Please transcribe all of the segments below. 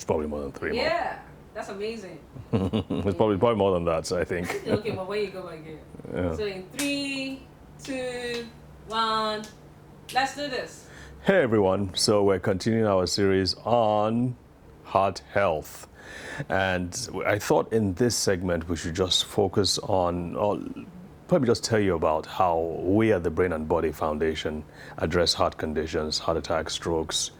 It's probably more than 3 more. Yeah, that's amazing. It's probably more than that, I think. Okay, but where you go again? Yeah. So in 3, 2, 1, let's do this. Hey everyone, so we're continuing our series on heart health. And I thought in this segment we should just focus on, or probably just tell you about how we at the Brain and Body Foundation address heart conditions, heart attacks, strokes,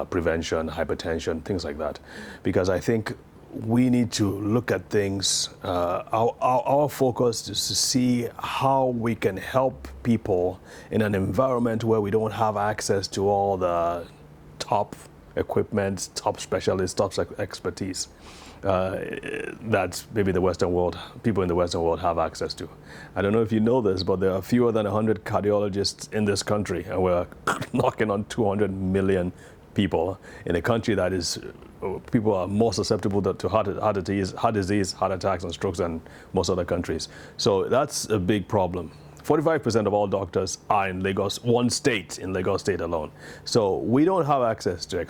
prevention, hypertension, things like that. Because I think we need to look at things, our focus is to see how we can help people in an environment where we don't have access to all the top equipment, top specialists, top expertise that maybe the Western world, people in the Western world have access to. I don't know if you know this, but there are fewer than 100 cardiologists in this country, and we're knocking on 200 million people in a country that is, people are more susceptible to heart disease, heart attacks and strokes than most other countries. So that's a big problem. 45% of all doctors are in Lagos, one state, in Lagos State alone. So we don't have access to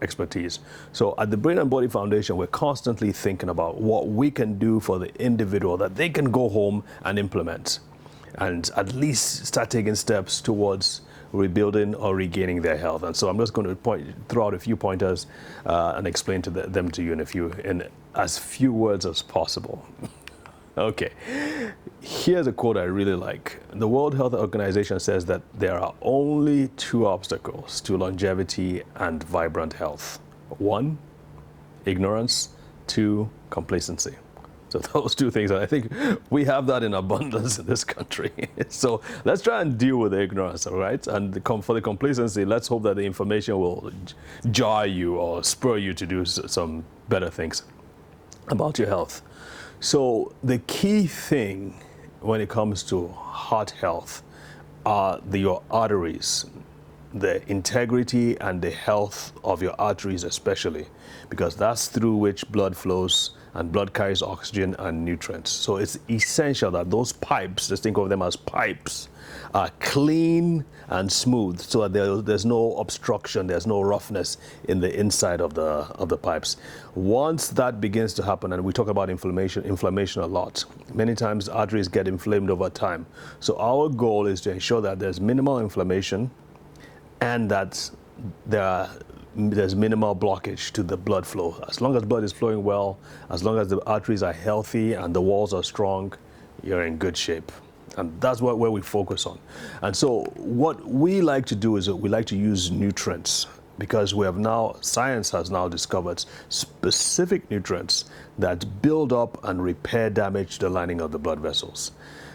expertise. So at the Brain and Body Foundation, we're constantly thinking about what we can do for the individual that they can go home and implement and at least start taking steps towards rebuilding or regaining their health. And so I'm just going to throw out a few pointers and explain them to you in as few words as possible. Okay, here's a quote I really like. The World Health Organization says that there are only 2 obstacles to longevity and vibrant health. 1, ignorance. 2, complacency. So those 2 things, and I think we have that in abundance in this country. So let's try and deal with the ignorance, all right? And for the complacency, let's hope that the information will jar you or spur you to do some better things about your health. So the key thing when it comes to heart health are your arteries, the integrity and the health of your arteries especially, because that's through which blood flows and blood carries oxygen and nutrients. So it's essential that those pipes, let's think of them as pipes, are clean and smooth so that there's no obstruction, there's no roughness in the inside of the pipes. Once that begins to happen, and we talk about inflammation a lot, many times arteries get inflamed over time. So our goal is to ensure that there's minimal inflammation and that there's minimal blockage to the blood flow. As long as blood is flowing well, as long as the arteries are healthy and the walls are strong, you're in good shape. And that's where we focus on. And so what we like to do is we like to use nutrients, because science has now discovered specific nutrients that build up and repair damage to the lining of the blood vessels.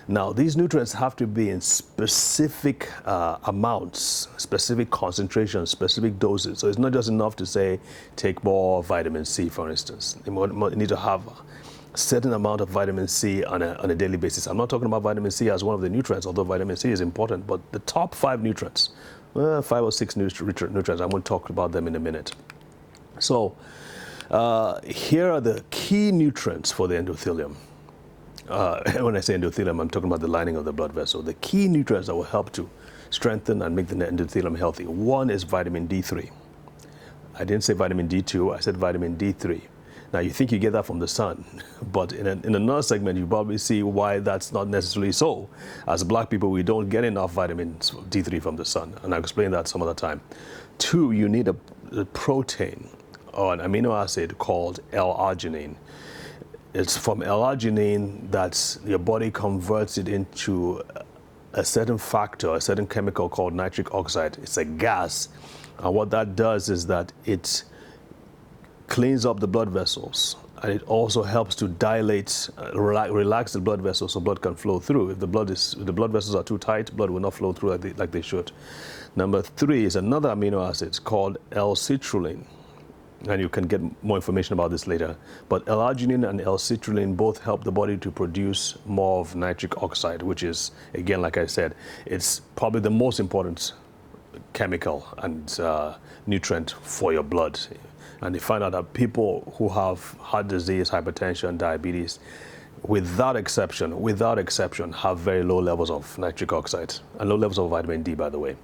Now, these nutrients have to be in specific amounts, specific concentrations, specific doses. So it's not just enough to say, take more vitamin C, for instance. You need to have a certain amount of vitamin C on a daily basis. I'm not talking about vitamin C as one of the nutrients, although vitamin C is important, but the top 5 nutrients, 5 or 6 nutrients, I'm going to talk about them in a minute. So here are the key nutrients for the endothelium. When I say endothelium, I'm talking about the lining of the blood vessel. The key nutrients that will help to strengthen and make the endothelium healthy. 1 is vitamin D3. I didn't say vitamin D2, I said vitamin D3. Now you think you get that from the sun, but in another segment you probably see why that's not necessarily so. As Black people, we don't get enough vitamin D3 from the sun, and I'll explain that some other time. 2, you need a protein or an amino acid called L-arginine. It's from L-arginine that your body converts it into a certain factor, a certain chemical called nitric oxide. It's a gas, and what that does is that it cleans up the blood vessels, and it also helps to dilate, relax the blood vessels so blood can flow through. If the blood vessels are too tight, blood will not flow through like they should. Number 3 is another amino acid called L-citrulline, and you can get more information about this later. But L-arginine and L-citrulline both help the body to produce more of nitric oxide, which is, again, like I said, it's probably the most important chemical and nutrient for your blood. And they find out that people who have heart disease, hypertension, diabetes, without exception, have very low levels of nitric oxide and low levels of vitamin D, by the way.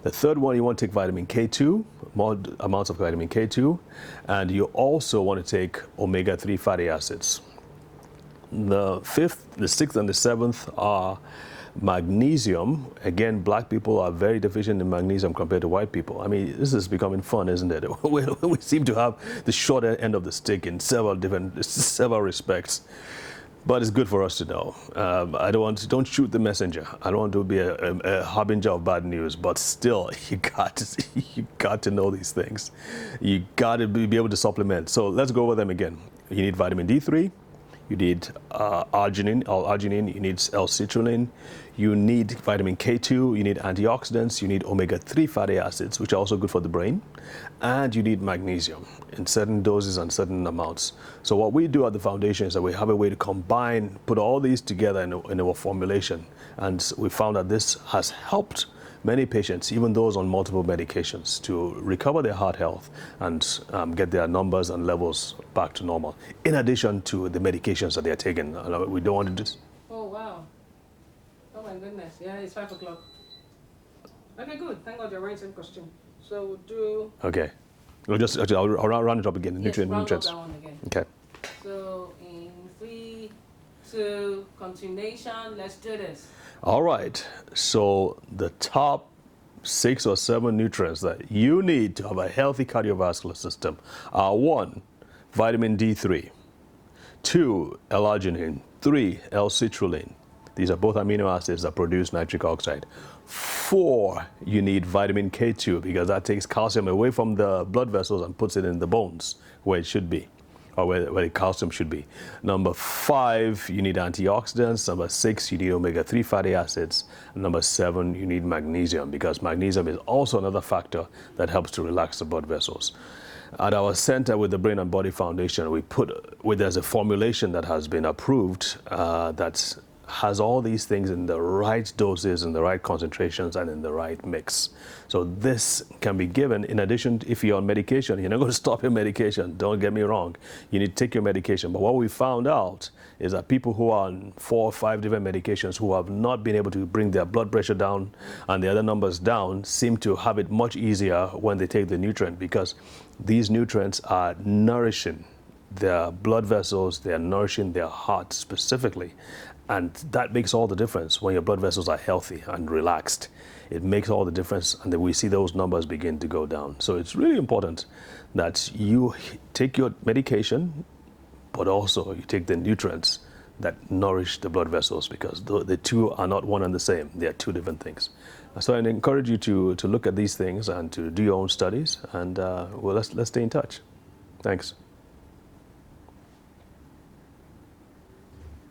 The third one, you want to take vitamin K2, more amounts of vitamin K2, and you also want to take omega-3 fatty acids. The fifth, the sixth, and the seventh are magnesium. Again, black people are very deficient in magnesium compared to white people. I mean, this is becoming fun, isn't it? We seem to have the shorter end of the stick in several respects. But it's good for us to know. Don't shoot the messenger. I don't want to be a harbinger of bad news, but still, you got to know these things. You got to be able to supplement. So let's go over them again. You need vitamin D3. You need arginine, you need L-citrulline, you need vitamin K2, you need antioxidants, you need omega-3 fatty acids, which are also good for the brain, and you need magnesium in certain doses and certain amounts. So what we do at the foundation is that we have a way to combine, put all these together in a formulation, and we found that this has helped many patients, even those on multiple medications, to recover their heart health and get their numbers and levels back to normal, in addition to the medications that they're taking. We don't want to do. Oh, wow. Oh, my goodness. Yeah, it's 5 o'clock. Okay, good. Thank God you're wearing the same costume. So we'll do... Okay. I'll round it up again. Yes, Nutrients. round up that one again. Okay. So in 3, 2, continuation, let's do this. All right, so the top 6 or 7 nutrients that you need to have a healthy cardiovascular system are 1, vitamin D3, 2, L-arginine, 3, L-citrulline. These are both amino acids that produce nitric oxide. 4, you need vitamin K2 because that takes calcium away from the blood vessels and puts it in the bones where it should be, or where the calcium should be. Number 5, you need antioxidants. Number 6, you need omega-3 fatty acids. And number 7, you need magnesium because magnesium is also another factor that helps to relax the blood vessels. At our center with the Brain and Body Foundation, there's a formulation that has been approved that has all these things in the right doses, in the right concentrations, and in the right mix. So this can be given in addition, if you're on medication, you're not going to stop your medication, don't get me wrong. You need to take your medication. But what we found out is that people who are on 4 or 5 different medications who have not been able to bring their blood pressure down and the other numbers down seem to have it much easier when they take the nutrient because these nutrients are nourishing their blood vessels, they are nourishing their heart specifically. And that makes all the difference when your blood vessels are healthy and relaxed. It makes all the difference, and then we see those numbers begin to go down. So it's really important that you take your medication, but also you take the nutrients that nourish the blood vessels because the two are not one and the same. They are 2 different things. So I encourage you to look at these things and to do your own studies, and let's stay in touch. Thanks.